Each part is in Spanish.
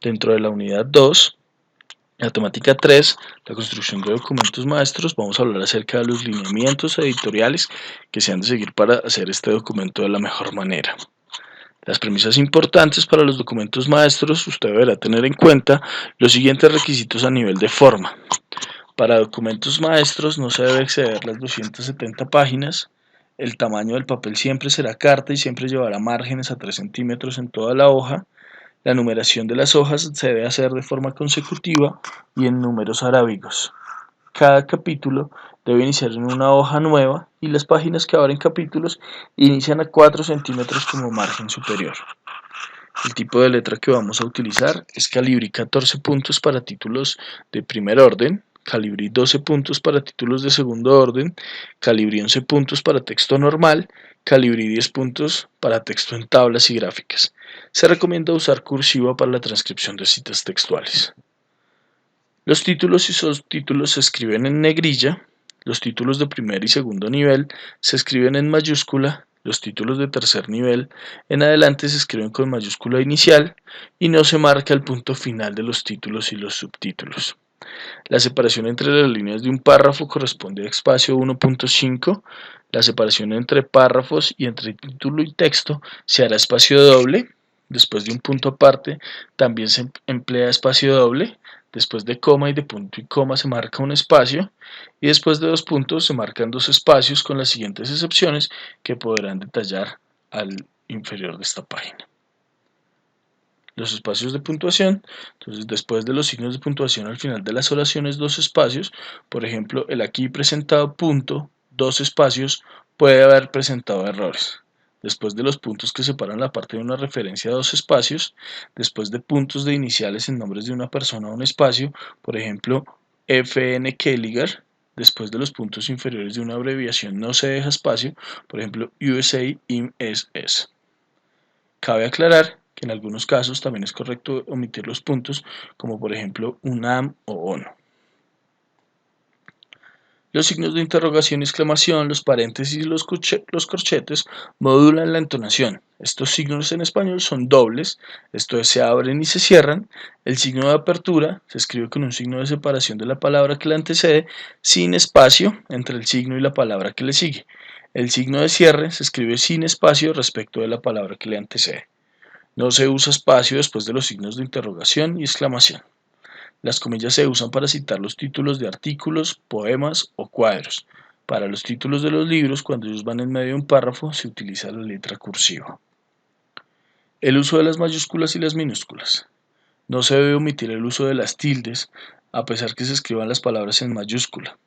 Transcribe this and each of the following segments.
Dentro de la unidad 2, la temática 3, la construcción de documentos maestros, vamos a hablar acerca de los lineamientos editoriales que se han de seguir para hacer este documento de la mejor manera. Las premisas importantes para los documentos maestros, usted deberá tener en cuenta los siguientes requisitos a nivel de forma. Para documentos maestros no se debe exceder las 270 páginas, el tamaño del papel siempre será carta y siempre llevará márgenes a 3 centímetros en toda la hoja, la numeración de las hojas se debe hacer de forma consecutiva y en números arábigos. Cada capítulo debe iniciar en una hoja nueva y las páginas que abren capítulos inician a 4 centímetros como margen superior. El tipo de letra que vamos a utilizar es Calibri 14 puntos para títulos de primer orden, Calibri 12 puntos para títulos de segundo orden, Calibri 11 puntos para texto normal, Calibri 10 puntos para texto en tablas y gráficas. Se recomienda usar cursiva para la transcripción de citas textuales. Los títulos y subtítulos se escriben en negrilla, los títulos de primer y segundo nivel se escriben en mayúscula, los títulos de tercer nivel en adelante se escriben con mayúscula inicial y no se marca el punto final de los títulos y los subtítulos. La separación entre las líneas de un párrafo corresponde a espacio 1.5. La separación entre párrafos y entre título y texto se hará espacio doble. Después de un punto aparte también se emplea espacio doble. Después de coma y de punto y coma se marca un espacio. Y después de dos puntos se marcan dos espacios con las siguientes excepciones que podrán detallar al inferior de esta página. Los espacios de puntuación, entonces después de los signos de puntuación al final de las oraciones, dos espacios, por ejemplo, el aquí presentado punto, dos espacios, puede haber presentado errores. Después de los puntos que separan la parte de una referencia, dos espacios, después de puntos de iniciales en nombres de una persona, un espacio, por ejemplo, FN Kelliger, después de los puntos inferiores de una abreviación no se deja espacio, por ejemplo, USA IMSS. Cabe aclarar que en algunos casos también es correcto omitir los puntos, como por ejemplo UNAM o ONU. Los signos de interrogación y exclamación, los paréntesis y los corchetes modulan la entonación. Estos signos en español son dobles, esto es, se abren y se cierran. El signo de apertura se escribe con un signo de separación de la palabra que le antecede, sin espacio entre el signo y la palabra que le sigue. El signo de cierre se escribe sin espacio respecto de la palabra que le antecede. No se usa espacio después de los signos de interrogación y exclamación. Las comillas se usan para citar los títulos de artículos, poemas o cuadros. Para los títulos de los libros, cuando ellos van en medio de un párrafo, se utiliza la letra cursiva. El uso de las mayúsculas y las minúsculas. No se debe omitir el uso de las tildes, a pesar que se escriban las palabras en mayúscula.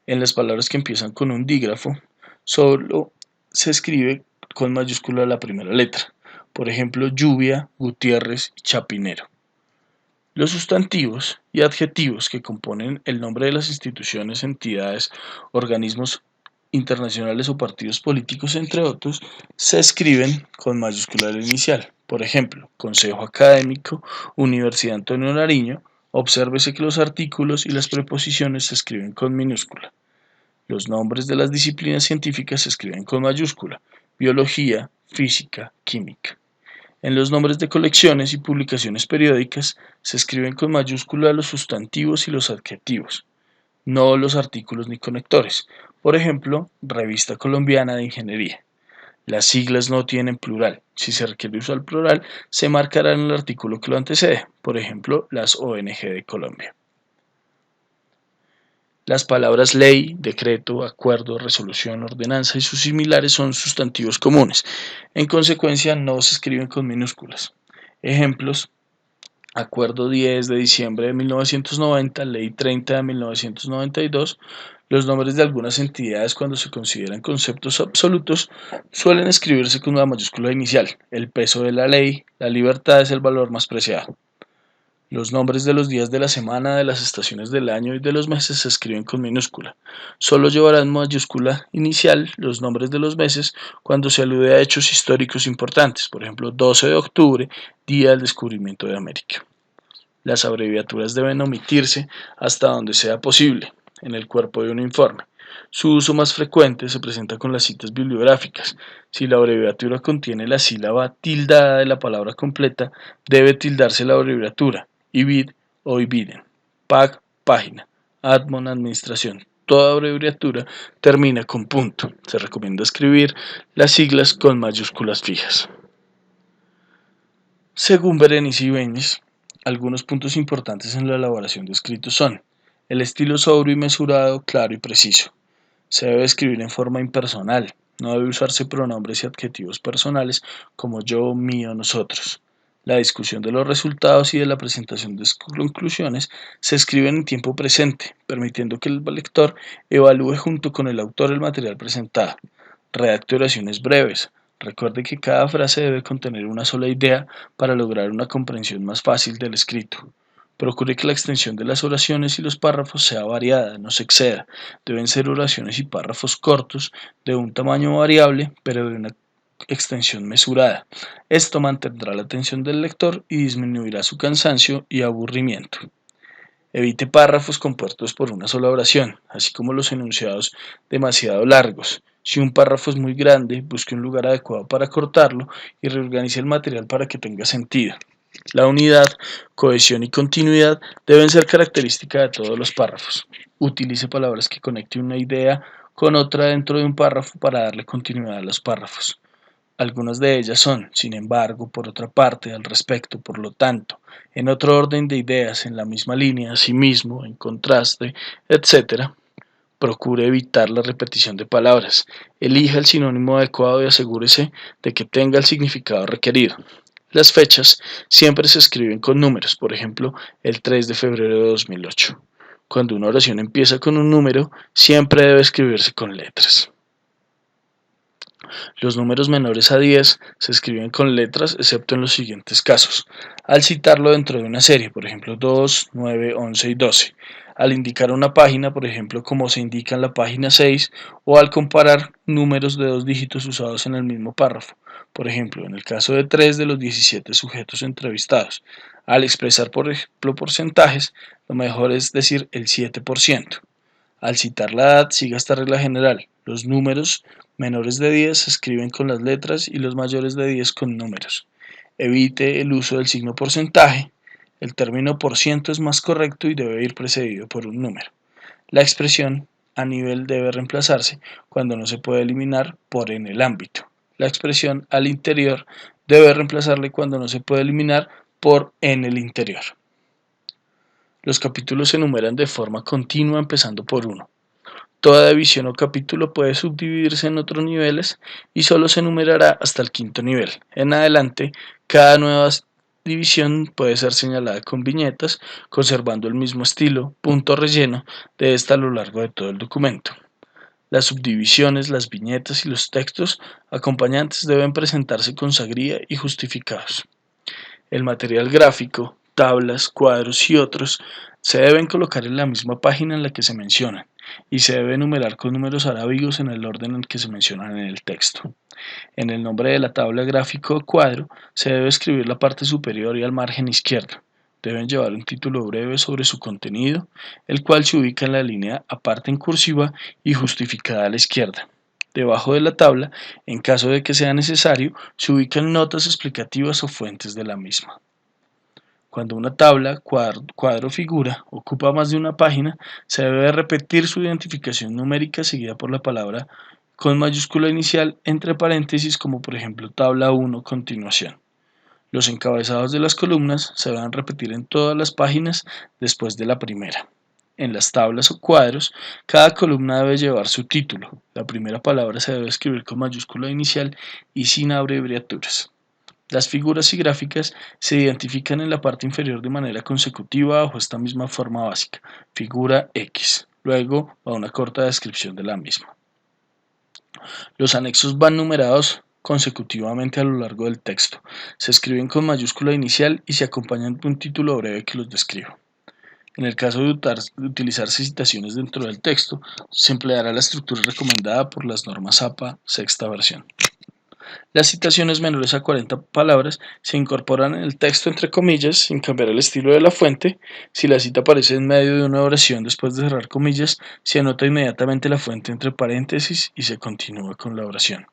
En las palabras que empiezan con un dígrafo, solo se escribe con mayúscula la primera letra. Por ejemplo, lluvia, Gutiérrez y Chapinero. Los sustantivos y adjetivos que componen el nombre de las instituciones, entidades, organismos internacionales o partidos políticos, entre otros, se escriben con mayúscula al inicial. Por ejemplo, Consejo Académico, Universidad Antonio Nariño. Obsérvese que los artículos y las preposiciones se escriben con minúscula. Los nombres de las disciplinas científicas se escriben con mayúscula. Biología, física, química. En los nombres de colecciones y publicaciones periódicas se escriben con mayúscula los sustantivos y los adjetivos, no los artículos ni conectores. Por ejemplo, Revista Colombiana de Ingeniería. Las siglas no tienen plural. Si se requiere usar plural, se marcará en el artículo que lo antecede. Por ejemplo, las ONG de Colombia. Las palabras ley, decreto, acuerdo, resolución, ordenanza y sus similares son sustantivos comunes. En consecuencia, no se escriben con minúsculas. Ejemplos: Acuerdo 10 de diciembre de 1990, Ley 30 de 1992. Los nombres de algunas entidades, cuando se consideran conceptos absolutos, suelen escribirse con una mayúscula inicial. El peso de la ley, la libertad es el valor más preciado. Los nombres de los días de la semana, de las estaciones del año y de los meses se escriben con minúscula. Solo llevarán mayúscula inicial los nombres de los meses cuando se alude a hechos históricos importantes, por ejemplo, 12 de octubre, Día del Descubrimiento de América. Las abreviaturas deben omitirse hasta donde sea posible en el cuerpo de un informe. Su uso más frecuente se presenta con las citas bibliográficas. Si la abreviatura contiene la sílaba tildada de la palabra completa, debe tildarse la abreviatura, IBID o IBIDEN. PAG, página. Admon, administración. Toda abreviatura termina con punto. Se recomienda escribir las siglas con mayúsculas fijas. Según Berenice Ibáñez, algunos puntos importantes en la elaboración de escritos son: el estilo sobrio y mesurado, claro y preciso. Se debe escribir en forma impersonal, no debe usarse pronombres y adjetivos personales como yo, mío, nosotros. La discusión de los resultados y de la presentación de conclusiones se escriben en tiempo presente, permitiendo que el lector evalúe junto con el autor el material presentado. Redacte oraciones breves. Recuerde que cada frase debe contener una sola idea para lograr una comprensión más fácil del escrito. Procure que la extensión de las oraciones y los párrafos sea variada, no se exceda. Deben ser oraciones y párrafos cortos, de un tamaño variable, pero de una extensión mesurada. Esto mantendrá la atención del lector y disminuirá su cansancio y aburrimiento. Evite párrafos compuestos por una sola oración, así como los enunciados demasiado largos. Si un párrafo es muy grande, busque un lugar adecuado para cortarlo y reorganice el material para que tenga sentido. La unidad, cohesión y continuidad deben ser características de todos los párrafos. Utilice palabras que conecten una idea con otra dentro de un párrafo para darle continuidad a los párrafos. Algunas de ellas son: sin embargo, por otra parte, al respecto, por lo tanto, en otro orden de ideas, en la misma línea, asimismo, en contraste, etc. Procure evitar la repetición de palabras. Elija el sinónimo adecuado y asegúrese de que tenga el significado requerido. Las fechas siempre se escriben con números, por ejemplo, el 3 de febrero de 2008. Cuando una oración empieza con un número, siempre debe escribirse con letras. Los números menores a 10 se escriben con letras, excepto en los siguientes casos: al citarlo dentro de una serie, por ejemplo 2, 9, 11 y 12; al indicar una página, por ejemplo como se indica en la página 6; o al comparar números de dos dígitos usados en el mismo párrafo, por ejemplo en el caso de 3 de los 17 sujetos entrevistados. Al expresar, por ejemplo, porcentajes, lo mejor es decir el 7%. Al citar la edad, siga esta regla general: los números menores de 10 se escriben con las letras y los mayores de 10 con números. Evite el uso del signo porcentaje. El término por ciento es más correcto y debe ir precedido por un número. La expresión a nivel debe reemplazarse, cuando no se puede eliminar, por en el ámbito. La expresión al interior debe reemplazarle cuando no se puede eliminar por en el interior. Los capítulos se enumeran de forma continua empezando por 1. Toda división o capítulo puede subdividirse en otros niveles y solo se enumerará hasta el quinto nivel. En adelante, cada nueva división puede ser señalada con viñetas, conservando el mismo estilo, punto relleno, de esta a lo largo de todo el documento. Las subdivisiones, las viñetas y los textos acompañantes deben presentarse con sagría y justificados. El material gráfico, tablas, cuadros y otros se deben colocar en la misma página en la que se mencionan, y se debe enumerar con números arábigos en el orden en que se mencionan en el texto. En el nombre de la tabla, gráfico o cuadro se debe escribir la parte superior y al margen izquierdo. Deben llevar un título breve sobre su contenido, el cual se ubica en la línea aparte en cursiva y justificada a la izquierda. Debajo de la tabla, en caso de que sea necesario, se ubican notas explicativas o fuentes de la misma. Cuando una tabla, cuadro o figura ocupa más de una página, se debe repetir su identificación numérica seguida por la palabra con mayúscula inicial entre paréntesis, como por ejemplo tabla 1 continuación. Los encabezados de las columnas se deben repetir en todas las páginas después de la primera. En las tablas o cuadros, cada columna debe llevar su título. La primera palabra se debe escribir con mayúscula inicial y sin abreviaturas. Las figuras y gráficas se identifican en la parte inferior de manera consecutiva bajo esta misma forma básica: figura X. Luego va una corta descripción de la misma. Los anexos van numerados consecutivamente a lo largo del texto. Se escriben con mayúscula inicial y se acompañan de un título breve que los describa. En el caso de utilizarse citaciones dentro del texto, se empleará la estructura recomendada por las normas APA, sexta versión. Las citaciones menores a 40 palabras se incorporan en el texto entre comillas sin cambiar el estilo de la fuente. Si la cita aparece en medio de una oración después de cerrar comillas, se anota inmediatamente la fuente entre paréntesis y se continúa con la oración.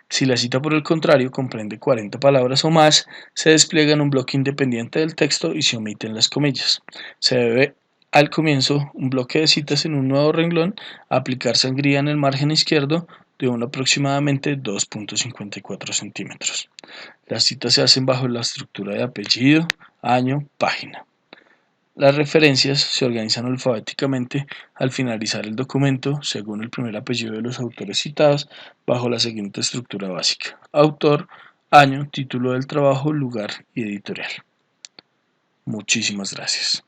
Si la cita, por el contrario, comprende 40 palabras o más, se despliega en un bloque independiente del texto y se omiten las comillas. Se debe al comienzo un bloque de citas en un nuevo renglón, aplicar sangría en el margen izquierdo de un aproximadamente 2,54 centímetros. Las citas se hacen bajo la estructura de apellido, año, página. Las referencias se organizan alfabéticamente al finalizar el documento según el primer apellido de los autores citados bajo la siguiente estructura básica: autor, año, título del trabajo, lugar y editorial. Muchísimas gracias.